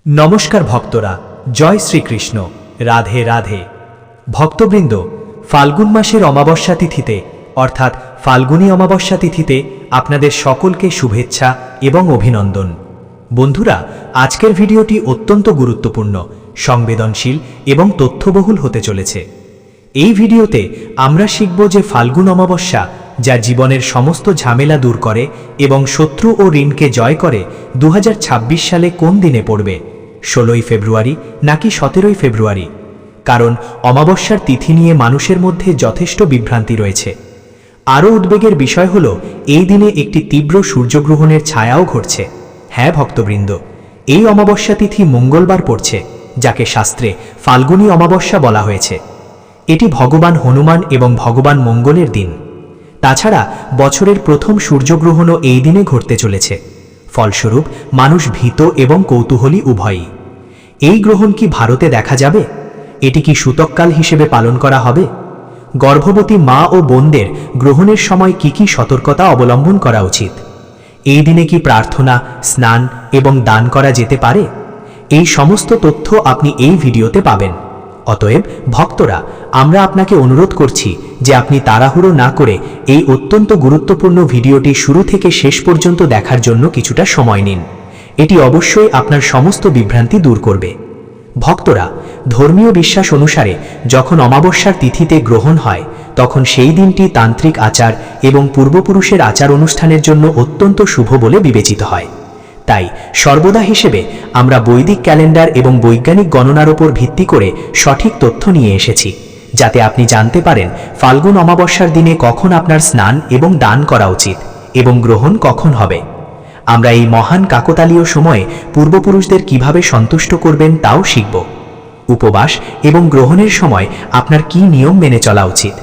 নমস্কার ভক্তরা, জয় শ্রীকৃষ্ণ, রাধে রাধে। ভক্তবৃন্দ, ফাল্গুন মাসের অমাবস্যা তিথিতে অর্থাৎ ফাল্গুনী অমাবস্যা তিথিতে আপনাদের সকলকে শুভেচ্ছা এবং অভিনন্দন। বন্ধুরা, আজকের ভিডিওটি অত্যন্ত গুরুত্বপূর্ণ, সংবেদনশীল এবং তথ্যবহুল হতে চলেছে। এই ভিডিওতে আমরা শিখব যে ফাল্গুন অমাবস্যা যা জীবনের সমস্ত ঝামেলা দূর করে এবং শত্রু ও ঋণকে জয় করে 2026 সালে কোন দিনে পড়বে, 16ই ফেব্রুয়ারি নাকি 17ই ফেব্রুয়ারি। কারণ অমাবস্যার তিথি নিয়ে মানুষের মধ্যে যথেষ্ট বিভ্রান্তি রয়েছে। আরও উদ্বেগের বিষয় হল এই দিনে একটি তীব্র সূর্যগ্রহণের ছায়াও ঘটছে। হ্যাঁ ভক্তবৃন্দ, এই অমাবস্যা তিথি মঙ্গলবার পড়ছে, যাকে শাস্ত্রে ফাল্গুনী অমাবস্যা বলা হয়েছে। এটি ভগবান হনুমান এবং ভগবান মঙ্গলের দিন। তাছাড়া বছরের প্রথম সূর্যগ্রহণও এই দিনে ঘটতে চলেছে। ফলস্বরূপ মানুষ ভীত এবং কৌতূহলী উভয়ই। এই গ্রহণ কি ভারতে দেখা যাবে? এটি কি সূতককাল হিসেবে পালন করা হবে? গর্ভবতী মা ও বোনদের গ্রহণের সময় কি কি সতর্কতা অবলম্বন করা উচিত? এই দিনে কি প্রার্থনা, স্নান এবং দান করা যেতে পারে? এই সমস্ত তথ্য আপনি এই ভিডিওতে পাবেন। অতএব ভক্তরা, আমরা আপনাকে অনুরোধ করছি যে আপনি তাড়াহুড়ো না করে এই অত্যন্ত গুরুত্বপূর্ণ ভিডিওটি শুরু থেকে শেষ পর্যন্ত দেখার জন্য কিছুটা সময় নিন। এটি অবশ্যই আপনার সমস্ত বিভ্রান্তি দূর করবে। ভক্তরা, ধর্মীয় বিশ্বাস অনুসারে যখন অমাবস্যার তিথিতে গ্রহণ হয় তখন সেই দিনটি তান্ত্রিক আচার এবং পূর্বপুরুষের আচার অনুষ্ঠানের জন্য অত্যন্ত শুভ বলে বিবেচিত হয়। তাই সর্বদা হিসেবে আমরা বৈদিক ক্যালেন্ডার এবং বৈজ্ঞানিক গণনার উপর ভিত্তি করে সঠিক তথ্য নিয়ে এসেছি, যাতে আপনি জানতে পারেন ফাল্গুন অমাবস্যার দিনে কখন আপনার স্নান এবং দান করা উচিত এবং গ্রহণ কখন হবে। আমরা এই মহান কাকতালীয় সময়ে পূর্বপুরুষদের কিভাবে সন্তুষ্ট করবেন তাও শিখব। উপবাস এবং গ্রহণের সময় আপনার কি নিয়ম মেনে চলা উচিত।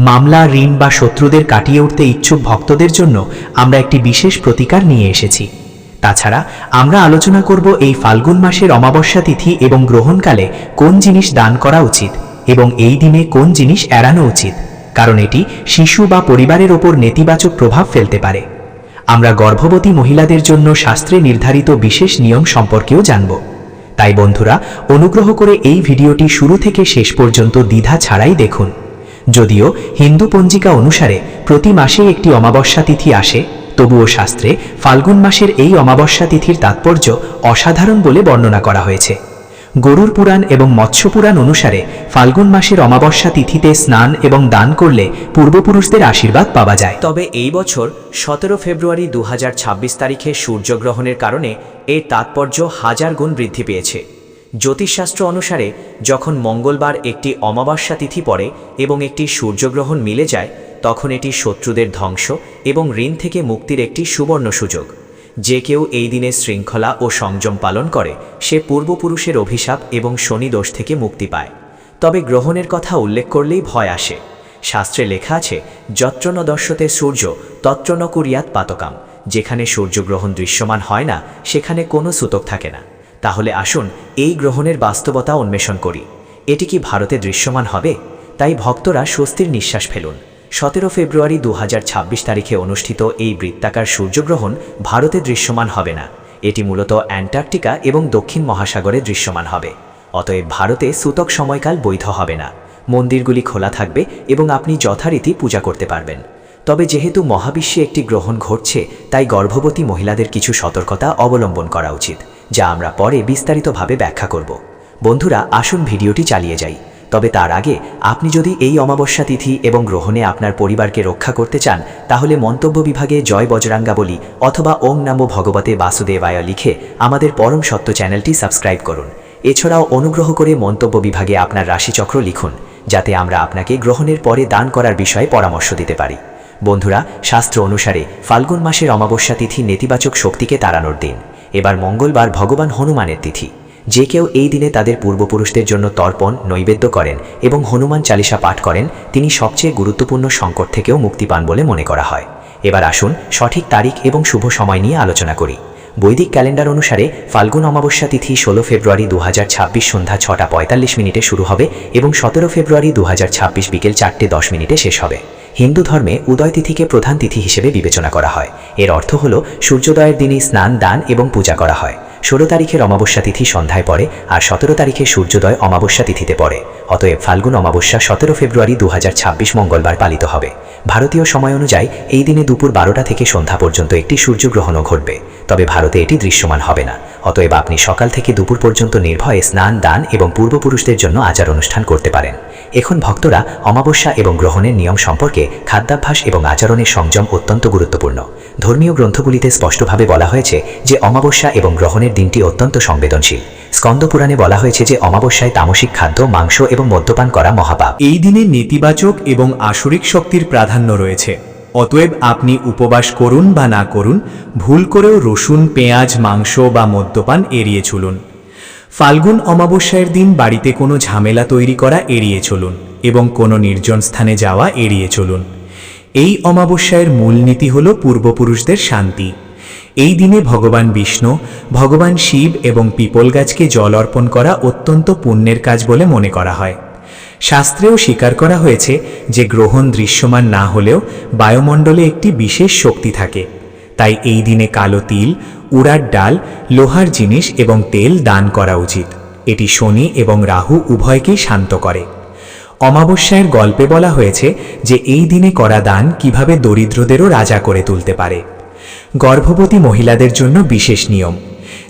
মামলা, ঋণ বা শত্রুদের কাটিয়ে উঠতে ইচ্ছুক ভক্তদের জন্য আমরা একটি বিশেষ প্রতিকার নিয়ে এসেছি। তাছাড়া আমরা আলোচনা করব এই ফাল্গুন মাসের অমাবস্যা তিথি এবং গ্রহণকালে কোন জিনিস দান করা উচিত এবং এই দিনে কোন জিনিস এড়ানো উচিত, কারণ এটি শিশু বা পরিবারের ওপর নেতিবাচক প্রভাব ফেলতে পারে। আমরা গর্ভবতী মহিলাদের জন্য শাস্ত্রে নির্ধারিত বিশেষ নিয়ম সম্পর্কেও জানব। তাই বন্ধুরা, অনুগ্রহ করে এই ভিডিওটি শুরু থেকে শেষ পর্যন্ত দ্বিধা ছাড়াই দেখুন। যদিও হিন্দু পঞ্জিকা অনুসারে প্রতি মাসে একটি অমাবস্যা তিথি আসে, তবুও শাস্ত্রে ফাল্গুন মাসের এই অমাবস্যা তিথির তাৎপর্য অসাধারণ বলে বর্ণনা করা হয়েছে। গরুড় পুরাণ এবং মৎস্য পুরাণ অনুসারে ফাল্গুন মাসের অমাবস্যা তিথিতে স্নান এবং দান করলে পূর্বপুরুষদের আশীর্বাদ পাওয়া যায়। তবে এই বছর 17 ফেব্রুয়ারি 2026 তারিখে সূর্যগ্রহণের কারণে এর তাৎপর্য হাজার গুণ বৃদ্ধি পেয়েছে। জ্যোতিষশাস্ত্র অনুসারে যখন মঙ্গলবার একটি অমাবস্যা তিথি পড়ে এবং একটি সূর্যগ্রহণ মিলে যায়, তখন এটি শত্রুদের ধ্বংস এবং ঋণ থেকে মুক্তির একটি সুবর্ণ সুযোগ। যে কেউ এই দিনে শৃঙ্খলা ও সংযম পালন করে সে পূর্বপুরুষের অভিশাপ এবং শনি দোষ থেকে মুক্তি পায়। তবে গ্রহণের কথা উল্লেখ করলেই ভয় আসে। শাস্ত্রে লেখা আছে, যত্র ন দর্শতে সূর্য তত্র ন কুর্যাৎ পাতকাম। যেখানে সূর্যগ্রহণ দৃশ্যমান হয় না সেখানে কোনো সূতক থাকে না। তাহলে আসুন এই গ্রহণের বাস্তবতা অন্বেষণ করি। এটি কি ভারতে দৃশ্যমান হবে? তাই ভক্তরা স্বস্তির নিঃশ্বাস ফেলুন। 17 ফেব্রুয়ারি 2026 তারিখে অনুষ্ঠিত এই বৃত্তাকার সূর্যগ্রহণ ভারতে দৃশ্যমান হবে না। এটি মূলত অ্যান্টার্কটিকা এবং দক্ষিণ মহাসাগরে দৃশ্যমান হবে। অতএব ভারতে সূতক সময়কাল বৈধ হবে না। মন্দিরগুলি খোলা থাকবে এবং আপনি যথারীতি পূজা করতে পারবেন। তবে যেহেতু মহাবিশ্বে একটি গ্রহণ ঘটছে, তাই গর্ভবতী মহিলাদের কিছু সতর্কতা অবলম্বন করা উচিত, যা আমরা পরে বিস্তারিতভাবে ব্যাখ্যা করব। বন্ধুরা, আসুন ভিডিওটি চালিয়ে যাই। তবে তার আগে আপনি যদি এই অমাবস্যা তিথি এবং গ্রহণে আপনার পরিবারকে রক্ষা করতে চান, তাহলে মন্তব্য বিভাগে জয় বজরাঙ্গা বলি অথবা ওং নমো ভগবতে বাসুদেবায় লিখে আমাদের পরম সত্য চ্যানেলটি সাবস্ক্রাইব করুন। এছাড়াও অনুগ্রহ করে মন্তব্য বিভাগে আপনার রাশিচক্র লিখুন, যাতে আমরা আপনাকে গ্রহণের পরে দান করার বিষয়ে পরামর্শ দিতে পারি। বন্ধুরা, শাস্ত্র অনুসারে ফাল্গুন মাসের অমাবস্যা তিথি নেতিবাচক শক্তিকে তাড়ানোর দিন। এবার মঙ্গলবার ভগবান হনুমানের তিথি। যে কেউ এই দিনে তাদের পূর্বপুরুষদের জন্য তর্পণ, নৈবেদ্য করেন এবং হনুমান চালিসা পাঠ করেন, তিনি সবচেয়ে গুরুত্বপূর্ণ সংকট থেকেও মুক্তি পান বলে মনে করা হয়। এবার আসুন সঠিক তারিখ এবং শুভ সময় নিয়ে আলোচনা করি। বৈদিক ক্যালেন্ডার অনুসারে ফাল্গুন অমাবস্যা তিথি 16 ফেব্রুয়ারি 2026 সন্ধ্যা 6টা 45 মিনিটে শুরু হবে এবং 17 ফেব্রুয়ারি 2026 বিকেল 4টে 10 মিনিটে শেষ হবে। হিন্দু ধর্মে উদয় তিথিকে প্রধান তিথি হিসেবে বিবেচনা করা হয়। এর অর্থ হল সূর্যোদয়ের দিনই স্নান, দান এবং পূজা করা হয়। 16 তারিখের অমাবস্যা তিথি সন্ধ্যায় পড়ে আর 17 তারিখে সূর্যোদয় অমাবস্যা তিথিতে পড়ে। অতএব ফাল্গুন অমাবস্যা 17 ফেব্রুয়ারি 2026 মঙ্গলবার পালিত হবে। ভারতীয় সময় অনুযায়ী এই দিনে দুপুর 12টা থেকে সন্ধ্যা পর্যন্ত একটি সূর্যগ্রহণও ঘটবে, তবে ভারতে এটি দৃশ্যমান হবে না। অতএব আপনি সকাল থেকে দুপুর পর্যন্ত নির্ভয়ে স্নান, দান এবং পূর্বপুরুষদের জন্য আচার অনুষ্ঠান করতে পারেন। এখন ভক্তরা, অমাবস্যা এবং গ্রহণের নিয়ম সম্পর্কে খাদ্যাভ্যাস এবং আচরণের সংযম অত্যন্ত গুরুত্বপূর্ণ। ধর্মীয় গ্রন্থগুলিতে স্পষ্টভাবে বলা হয়েছে যে অমাবস্যা এবং গ্রহণের দিনটি অত্যন্ত সংবেদনশীল। স্কন্দ পুরাণে বলা হয়েছে যে অমাবস্যায় তামসিক খাদ্য, মাংস এবং মদ্যপান করা মহাপাপ। এই দিনে নেতিবাচক এবং আসরিক শক্তির প্রাধান্য রয়েছে। অতএব আপনি উপবাস করুন বা না করুন, ভুল করেও রসুন, পেঁয়াজ, মাংস বা মদ্যপান এড়িয়ে চলুন। ফাল্গুন অমাবস্যার দিন বাড়িতে কোনো ঝামেলা তৈরি করা এড়িয়ে চলুন এবং কোনো নির্জন স্থানে যাওয়া এড়িয়ে চলুন। এই অমাবস্যার মূলনীতি হল পূর্বপুরুষদের শান্তি। এই দিনে ভগবান বিষ্ণু, ভগবান শিব এবং পিপল গাছকে জল অর্পণ করা অত্যন্ত পুণ্যের কাজ বলে মনে করা হয়। শাস্ত্রেও স্বীকার করা হয়েছে যে গ্রহণ দৃশ্যমান না হলেও বায়ুমণ্ডলে একটি বিশেষ শক্তি থাকে। তাই এই দিনে কালো তিল, উড়ার ডাল, লোহার জিনিস এবং তেল দান করা উচিত। এটি শনি এবং রাহু উভয়কেই শান্ত করে। অমাবস্যার গল্পে বলা হয়েছে যে এই দিনে করা দান কিভাবে দরিদ্রদেরও রাজা করে তুলতে পারে। গর্ভবতী মহিলাদের জন্য বিশেষ নিয়ম।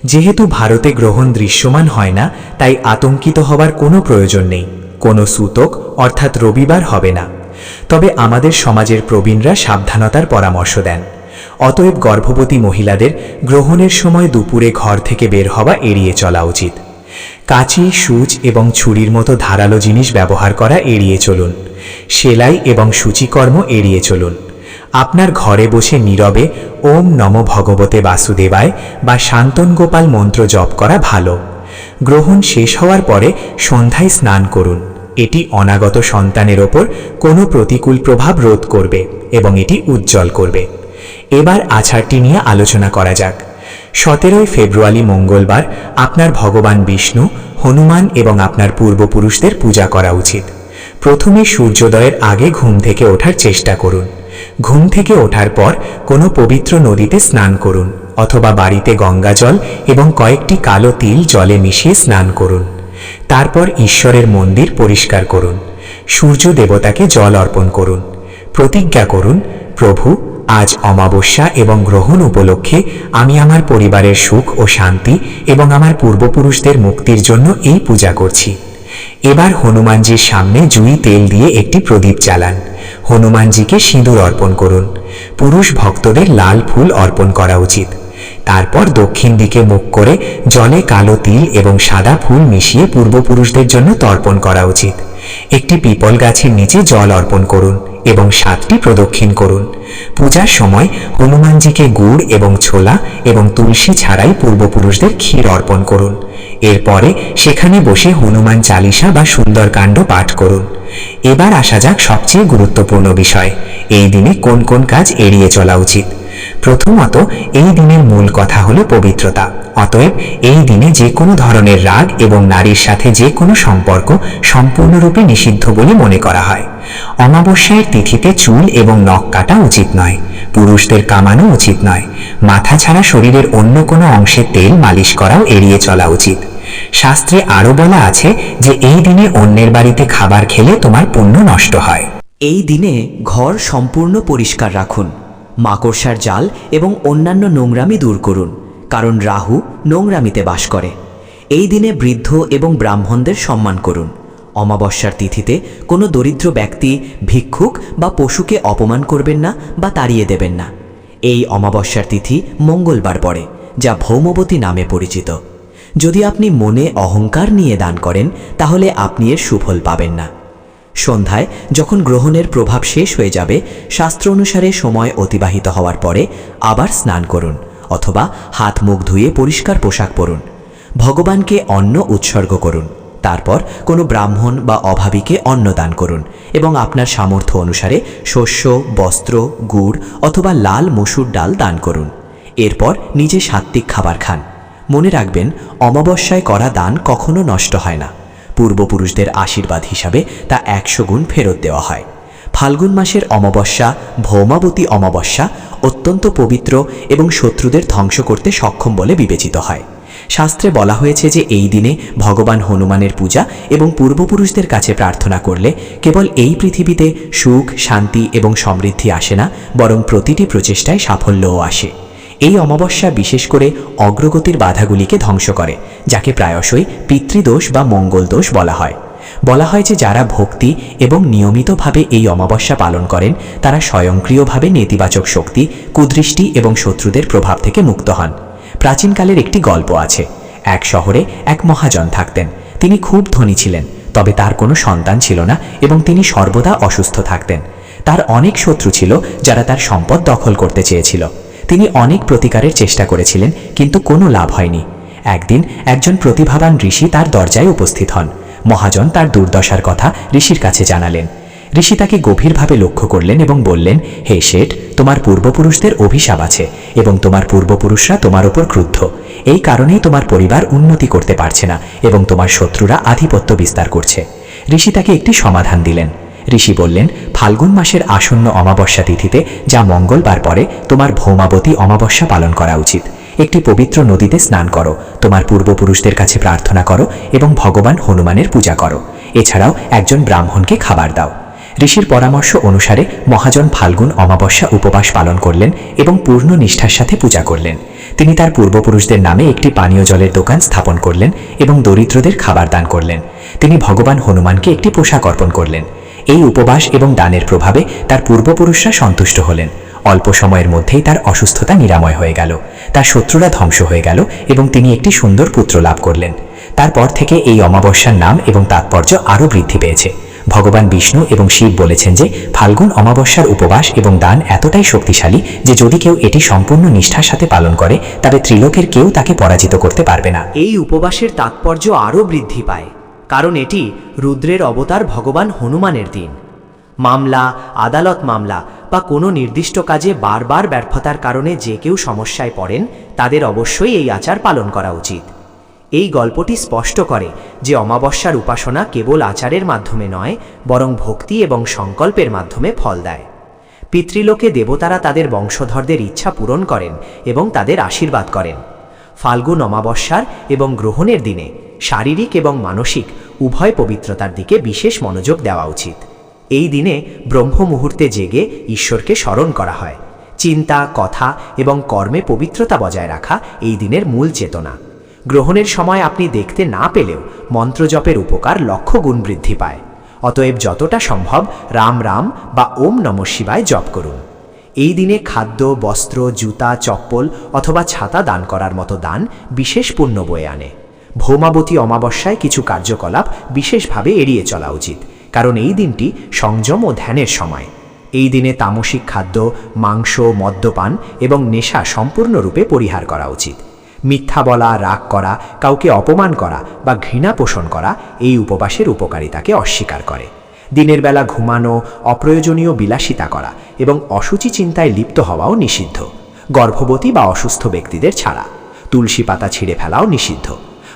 যেহেতু ভারতে গ্রহণ দৃশ্যমান হয় না, তাই আতঙ্কিত হবার কোনো প্রয়োজন নেই। কোনো সূতক অর্থাৎ রবিবার হবে না। তবে আমাদের সমাজের প্রবীণরা সাবধানতার পরামর্শ দেন। অতএব গর্ভবতী মহিলাদের গ্রহণের সময় দুপুরে ঘর থেকে বের হওয়া এড়িয়ে চলা উচিত। কাঁচি, সূচ এবং ছুরির মতো ধারালো জিনিস ব্যবহার করা এড়িয়ে চলুন। সেলাই এবং সূচিকর্ম এড়িয়ে চলুন। আপনার ঘরে বসে নীরবে ওম নমো ভগবতে বাসুদেবায় বা শান্তন গোপাল মন্ত্র জপ করা ভালো। গ্রহণ শেষ হওয়ার পরে সন্ধ্যায় স্নান করুন। এটি অনাগত সন্তানের ওপর কোনো প্রতিকূল প্রভাব রোধ করবে এবং এটি উজ্জ্বল করবে। এবার আচারটি নিয়ে আলোচনা করা যাক। 17 ফেব্রুয়ারি মঙ্গলবার আপনার ভগবান বিষ্ণু, হনুমান এবং আপনার পূর্বপুরুষদের পূজা করা উচিত। প্রথমে সূর্যোদয়ের আগে ঘুম থেকে ওঠার চেষ্টা করুন। ঘুম থেকে ওঠার পর কোনো পবিত্র নদীতে স্নান করুন অথবা বাড়িতে গঙ্গা জল এবং কয়েকটি কালো তিল জলে মিশিয়ে স্নান করুন। তারপর ঈশ্বরের মন্দির পরিষ্কার করুন। সূর্য দেবতাকে জল অর্পণ করুন। প্রতিজ্ঞা করুন, প্রভু, আজ অমাবস্যা এবং গ্রহণ উপলক্ষে আমি আমার পরিবারের সুখ ও শান্তি এবং আমার পূর্বপুরুষদের মুক্তির জন্য এই পূজা করছি। এবার হনুমানজির সামনে জুঁই তেল দিয়ে একটি প্রদীপ জ্বালান। হনুমানজিকে সিঁদুর অর্পণ করুন। পুরুষ ভক্তদের লাল ফুল অর্পণ করা উচিত। তারপর দক্ষিণ দিকে মুখ করে জলে কালো তিল এবং সাদা ফুল মিশিয়ে পূর্বপুরুষদের জন্য তর্পণ করা উচিত। একটি পিপল গাছের নিচে জল অর্পণ করুন এবং 7টি প্রদক্ষিণ করুন। পূজার সময় হনুমানজিকে গুড় এবং ছোলা এবং তুলসী ছাড়াই পূর্বপুরুষদের ক্ষীর অর্পণ করুন। এরপরে সেখানে বসে হনুমান চালিসা বা সুন্দরকাণ্ড পাঠ করুন। এবার আসা যাক সবচেয়ে গুরুত্বপূর্ণ বিষয়, এই দিনে কোন কোন কাজ এড়িয়ে চলা উচিত। প্রথমত, এই দিনের মূল কথা হলো পবিত্রতা। অতএব এই দিনে যে কোনো ধরনের রাগ এবং নারীর সাথে যে কোনো সম্পর্ক সম্পূর্ণরূপে নিষিদ্ধ বলে মনে করা হয়। অমাবস্যার তিথিতে চুল এবং নখ কাটা উচিত নয়। পুরুষদের কামানো উচিত নয়। মাথা ছাড়া শরীরের অন্য কোনো অংশে তেল মালিশ করাও এড়িয়ে চলা উচিত। শাস্ত্রে আরও বলা আছে যে এই দিনে অন্যের বাড়িতে খাবার খেলে তোমার পুণ্য নষ্ট হয়। এই দিনে ঘর সম্পূর্ণ পরিষ্কার রাখুন। মাকড়সার জাল এবং অন্যান্য নোংরামি দূর করুন, কারণ রাহু নোংরামিতে বাস করে। এই দিনে বৃদ্ধ এবং ব্রাহ্মণদের সম্মান করুন। অমাবস্যার তিথিতে কোনো দরিদ্র ব্যক্তি, ভিক্ষুক বা পশুকে অপমান করবেন না বা তাড়িয়ে দেবেন না। এই অমাবস্যার তিথি মঙ্গলবার পড়ে, যা ভৌমবতী নামে পরিচিত। যদি আপনি মনে অহংকার নিয়ে দান করেন, তাহলে আপনি এর সুফল পাবেন না। সন্ধ্যায় যখন গ্রহণের প্রভাব শেষ হয়ে যাবে, শাস্ত্র অনুসারে সময় অতিবাহিত হওয়ার পরে আবার স্নান করুন অথবা হাত মুখ ধুয়ে পরিষ্কার পোশাক পরুন। ভগবানকে অন্ন উৎসর্গ করুন। তারপর কোনো ব্রাহ্মণ বা অভাবীকে অন্ন দান করুন এবং আপনার সামর্থ্য অনুসারে শস্য, বস্ত্র, গুড় অথবা লাল মসুর ডাল দান করুন। এরপর নিজে সাত্ত্বিক খাবার খান। মনে রাখবেন, অমাবস্যায় করা দান কখনো নষ্ট হয় না। পূর্বপুরুষদের আশীর্বাদ হিসাবে তা 100 গুণ ফেরত দেওয়া হয়। ফাল্গুন মাসের অমাবস্যা, ভৌমাবতী অমাবস্যা, অত্যন্ত পবিত্র এবং শত্রুদের ধ্বংস করতে সক্ষম বলে বিবেচিত হয়। শাস্ত্রে বলা হয়েছে যে এই দিনে ভগবান হনুমানের পূজা এবং পূর্বপুরুষদের কাছে প্রার্থনা করলে কেবল এই পৃথিবীতে সুখ, শান্তি এবং সমৃদ্ধি আসে না, বরং প্রতিটি প্রচেষ্টায় সাফল্যও আসে। এই অমাবস্যা বিশেষ করে অগ্রগতির বাধাগুলিকে ধ্বংস করে, যাকে প্রায়শই পিতৃদোষ বা মঙ্গল দোষ বলা হয়। বলা হয় যে যারা ভক্তি এবং নিয়মিতভাবে এই অমাবস্যা পালন করেন তারা স্বয়ংক্রিয়ভাবে নেতিবাচক শক্তি, কুদৃষ্টি এবং শত্রুদের প্রভাব থেকে মুক্ত হন। প্রাচীনকালের একটি গল্প আছে। এক শহরে এক মহাজন থাকতেন। তিনি খুব ধনী ছিলেন, তবে তার কোনো সন্তান ছিল না এবং তিনি সর্বদা অসুস্থ থাকতেন। তার অনেক শত্রু ছিল যারা তার সম্পদ দখল করতে চেয়েছিল। তিনি অনেক প্রতিকারের চেষ্টা করেছিলেন, কিন্তু কোনো লাভ হয়নি। একদিন একজন প্রতিভাবান ঋষি তার দরজায় উপস্থিত হন। মহাজন তার দুর্দশার কথা ঋষির কাছে জানালেন। ঋষি তাকে গভীরভাবে লক্ষ্য করলেন এবং বললেন, হে শেঠ, তোমার পূর্বপুরুষদের অভিশাপ আছে এবং তোমার পূর্বপুরুষরা তোমার ওপর ক্রুদ্ধ। এই কারণেই তোমার পরিবার উন্নতি করতে পারছে না এবং তোমার শত্রুরা আধিপত্য বিস্তার করছে। ঋষি তাকে একটি সমাধান দিলেন। ঋষি বললেন, ফাল্গুন মাসের আসন্ন অমাবস্যা তিথিতে, যা মঙ্গলবার পরে, তোমার ভৌমাবতী অমাবস্যা পালন করা উচিত। একটি পবিত্র নদীতে স্নান করো, তোমার পূর্বপুরুষদের কাছে প্রার্থনা করো এবং ভগবান হনুমানের পূজা করো। এছাড়াও একজন ব্রাহ্মণকে খাবার দাও। ঋষির পরামর্শ অনুসারে মহাজন ফাল্গুন অমাবস্যা উপবাস পালন করলেন এবং পূর্ণ নিষ্ঠার সাথে পূজা করলেন। তিনি তার পূর্বপুরুষদের নামে একটি পানীয় জলের দোকান স্থাপন করলেন এবং দরিদ্রদের খাবার দান করলেন। তিনি ভগবান হনুমানকে একটি পোশাক অর্পণ করলেন। এই উপবাস এবং দানের প্রভাবে তার পূর্বপুরুষরা সন্তুষ্ট হলেন। অল্প সময়ের মধ্যেই তার অসুস্থতা নিরাময় হয়ে গেল, তার শত্রুরা ধ্বংস হয়ে গেল এবং তিনি একটি সুন্দর পুত্র লাভ করলেন। তারপর থেকে এই অমাবস্যার নাম এবং তাৎপর্য আরও বৃদ্ধি পেয়েছে। ভগবান বিষ্ণু এবং শিব বলেছেন যে ফাল্গুন অমাবস্যার উপবাস এবং দান এতটাই শক্তিশালী যে যদি কেউ এটি সম্পূর্ণ নিষ্ঠার সাথে পালন করে তবে ত্রিলোকের কেউ তাকে পরাজিত করতে পারবে না। এই উপবাসের তাৎপর্য আরও বৃদ্ধি পায়, কারণ এটি রুদ্রের অবতার ভগবান হনুমানের দিন। মামলা, আদালত মামলা বা কোনো নির্দিষ্ট কাজে বারবার ব্যর্থতার কারণে যে কেউ সমস্যায় পড়েন তাদের অবশ্যই এই আচার পালন করা উচিত। এই গল্পটি স্পষ্ট করে যে অমাবস্যার উপাসনা কেবল আচারের মাধ্যমে নয়, বরং ভক্তি এবং সংকল্পের মাধ্যমে ফল দেয়। পিতৃলোকে দেবতারা তাদের বংশধরদের ইচ্ছা পূরণ করেন এবং তাদের আশীর্বাদ করেন। ফাল্গুন অমাবস্যার এবং গ্রহণের দিনে শারীরিক এবং মানসিক উভয় পবিত্রতার দিকে বিশেষ মনোযোগ দেওয়া উচিত। এই দিনে ব্রহ্ম মুহূর্তে জেগে ঈশ্বরকে স্মরণ করা হয়। চিন্তা, কথা এবং কর্মে পবিত্রতা বজায় রাখা এই দিনের মূল চেতনা। গ্রহণের সময় আপনি দেখতে না পেলেও মন্ত্রজপের উপকার লক্ষ গুণ বৃদ্ধি পায়। অতএব যতটা সম্ভব রাম রাম বা ওম নমঃ শিবায় জপ করুন। এই দিনে খাদ্য, বস্ত্র, জুতা, চপ্পল অথবা ছাতা দান করার মতো দান বিশেষ পুণ্য বয়ে আনে। ভৌমাবতী অমাবস্যায় কিছু কার্যকলাপ বিশেষভাবে এড়িয়ে চলা উচিত, কারণ এই দিনটি সংযম ও ধ্যানের সময়। এই দিনে তামসিক খাদ্য, মাংস, মদ্যপান এবং নেশা সম্পূর্ণরূপে পরিহার করা উচিত। মিথ্যা বলা, রাগ করা, কাউকে অপমান করা বা ঘৃণা পোষণ করা এই উপবাসের উপকারিতাকে অস্বীকার করে। দিনের বেলা ঘুমানো, অপ্রয়োজনীয় বিলাসিতা করা এবং অসুচি চিন্তায় লিপ্ত হওয়াও নিষিদ্ধ। গর্ভবতী বা অসুস্থ ব্যক্তিদের ছাড়া। তুলসী পাতা ছিঁড়ে ফেলাও নিষিদ্ধ।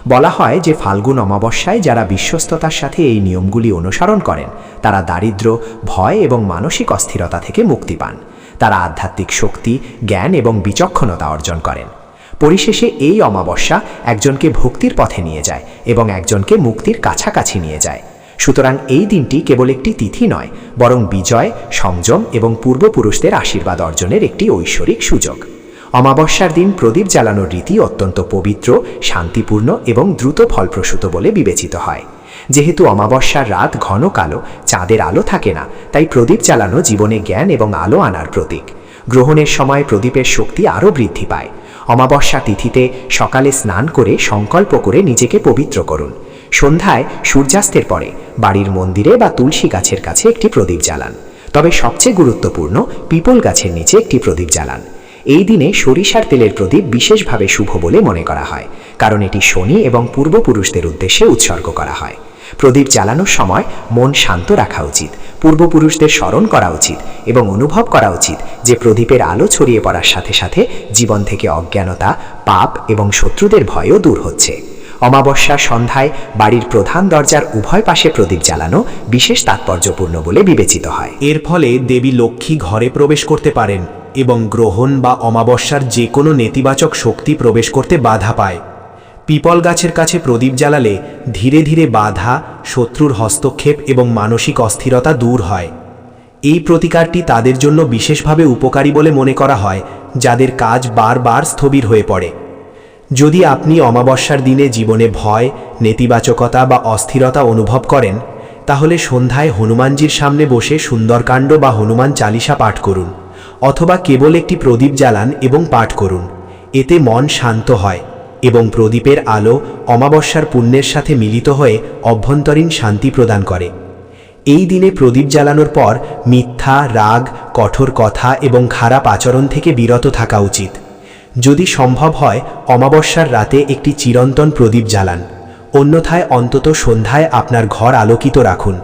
বলা হয় যে ফাল্গুন অমাবস্যায় যারা বিশ্বস্ততার সাথে এই নিয়মগুলি অনুসরণ করেন তারা দারিদ্র্য, ভয় এবং মানসিক অস্থিরতা থেকে মুক্তি পান। তারা আধ্যাত্মিক শক্তি, জ্ঞান এবং বিচক্ষণতা অর্জন করেন। পরিশেষে এই অমাবস্যা একজনকে ভক্তির পথে নিয়ে যায় এবং একজনকে মুক্তির কাছাকাছি নিয়ে যায়। সুতরাং এই দিনটি কেবল একটি তিথি নয়, বরং বিজয়, সংযম এবং পূর্বপুরুষদের আশীর্বাদ অর্জনের একটি ঐশ্বরিক সুযোগ। অমাবস্যার দিন প্রদীপ জ্বালানোর রীতি অত্যন্ত পবিত্র, শান্তিপূর্ণ এবং দ্রুত ফলপ্রসূত বলে বিবেচিত হয়। যেহেতু অমাবস্যার রাত ঘন কালো, চাঁদের আলো থাকে না, তাই প্রদীপ জ্বালানো জীবনে জ্ঞান এবং আলো আনার প্রতীক। গ্রহণের সময় প্রদীপের শক্তি আরও বৃদ্ধি পায়। অমাবস্যা তিথিতে সকালে স্নান করে সংকল্প করে নিজেকে পবিত্র করুন। সন্ধ্যায় সূর্যাস্তের পরে বাড়ির মন্দিরে বা তুলসী গাছের কাছে একটি প্রদীপ জ্বালান। তবে সবচেয়ে গুরুত্বপূর্ণ, পিপল গাছের নিচে একটি প্রদীপ জ্বালান। এই দিনে সরিষার তেলের প্রদীপ বিশেষভাবে শুভ বলে মনে করা হয়, কারণ এটি শনি এবং পূর্বপুরুষদের উদ্দেশ্যে উৎসর্গ করা হয়। প্রদীপ জ্বালানোর সময় মন শান্ত রাখা উচিত, পূর্বপুরুষদের স্মরণ করা উচিত এবং অনুভব করা উচিত যে প্রদীপের আলো ছড়িয়ে পড়ার সাথে সাথে জীবন থেকে অজ্ঞানতা, পাপ এবং শত্রুদের ভয়ও দূর হচ্ছে। অমাবস্যার সন্ধ্যায় বাড়ির প্রধান দরজার উভয় পাশে প্রদীপ জ্বালানো বিশেষ তাৎপর্যপূর্ণ বলে বিবেচিত হয়। এর ফলে দেবী লক্ষ্মী ঘরে প্রবেশ করতে পারেন এবং গ্রহণ বা অমাবস্যার যে কোনো নেতিবাচক শক্তি প্রবেশ করতে বাধা পায়। পিপল গাছের কাছে প্রদীপ জ্বালালে ধীরে ধীরে বাধা, শত্রুর হস্তক্ষেপ এবং মানসিক অস্থিরতা দূর হয়। এই প্রতিকারটি তাদের জন্য বিশেষভাবে উপকারী বলে মনে করা হয় যাদের কাজ বারবার স্থবির হয়ে পড়ে। যদি আপনি অমাবস্যার দিনে জীবনে ভয়, নেতিবাচকতা বা অস্থিরতা অনুভব করেন, তাহলে সন্ধ্যায় হনুমানজির সামনে বসে সুন্দরকাণ্ড বা হনুমান চালিসা পাঠ করুন, অথবা কেবল একটি প্রদীপ জ্বালান এবং পাঠ করুন। এতে মন শান্ত হয় এবং প্রদীপের আলো অমাবস্যার পুণ্যের সাথে মিলিত হয়ে অভ্যন্তরীণ শান্তি প্রদান করে। এই দিনে প্রদীপ জ্বালানোর পর মিথ্যা, রাগ, কঠোর কথা এবং খারাপ আচরণ থেকে বিরত থাকা উচিত। যদি সম্ভব হয় অমাবস্যার রাতে একটি চিরন্তন প্রদীপ জ্বালান, অন্যথায় অন্তত সন্ধ্যায় আপনার ঘর আলোকিত রাখুন।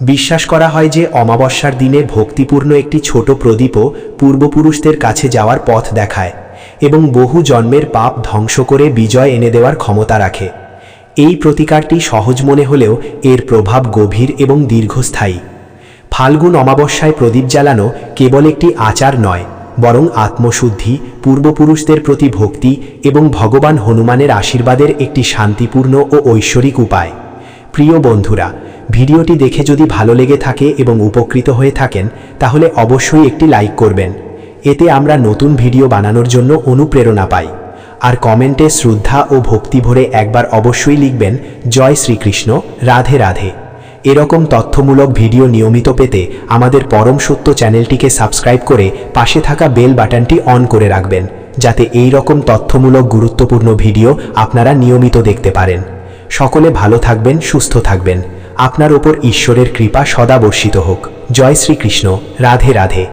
বিশ্বাস করা হয় যে অমাবস্যার দিনে ভক্তিপূর্ণ একটি ছোট প্রদীপও পূর্বপুরুষদের কাছে যাওয়ার পথ দেখায় এবং বহু জন্মের পাপ ধ্বংস করে বিজয় এনে দেওয়ার ক্ষমতা রাখে। এই প্রতিকারটি সহজ মনে হলেও এর প্রভাব গভীর এবং দীর্ঘস্থায়ী। ফাল্গুন অমাবস্যায় প্রদীপ জ্বালানো কেবল একটি আচার নয়, বরং আত্মশুদ্ধি, পূর্বপুরুষদের প্রতি ভক্তি এবং ভগবান হনুমানের আশীর্বাদের একটি শান্তিপূর্ণ ও ঐশ্বরিক উপায়। প্রিয় বন্ধুরা, ভিডিওটি দেখে যদি ভালো লেগে থাকে এবং উপকৃত হয়ে থাকেন, তাহলে অবশ্যই একটি লাইক করবেন। এতে আমরা নতুন ভিডিও বানানোর জন্য অনুপ্রেরণা পাই। আর কমেন্টে শ্রদ্ধা ও ভক্তি ভরে একবার অবশ্যই লিখবেন, জয় শ্রীকৃষ্ণ, রাধে রাধে। এরকম তথ্যমূলক ভিডিও নিয়মিত পেতে আমাদের পরম সত্য চ্যানেলটিকে সাবস্ক্রাইব করে পাশে থাকা বেল বাটনটি অন করে রাখবেন, যাতে এই রকম তথ্যমূলক গুরুত্বপূর্ণ ভিডিও আপনারা নিয়মিত দেখতে পারেন। সকলে ভালো থাকবেন, সুস্থ থাকবেন। আপনার ওপর ঈশ্বরের কৃপা সদা বর্ষিত হোক। জয় শ্রীকৃষ্ণ, রাধে রাধে।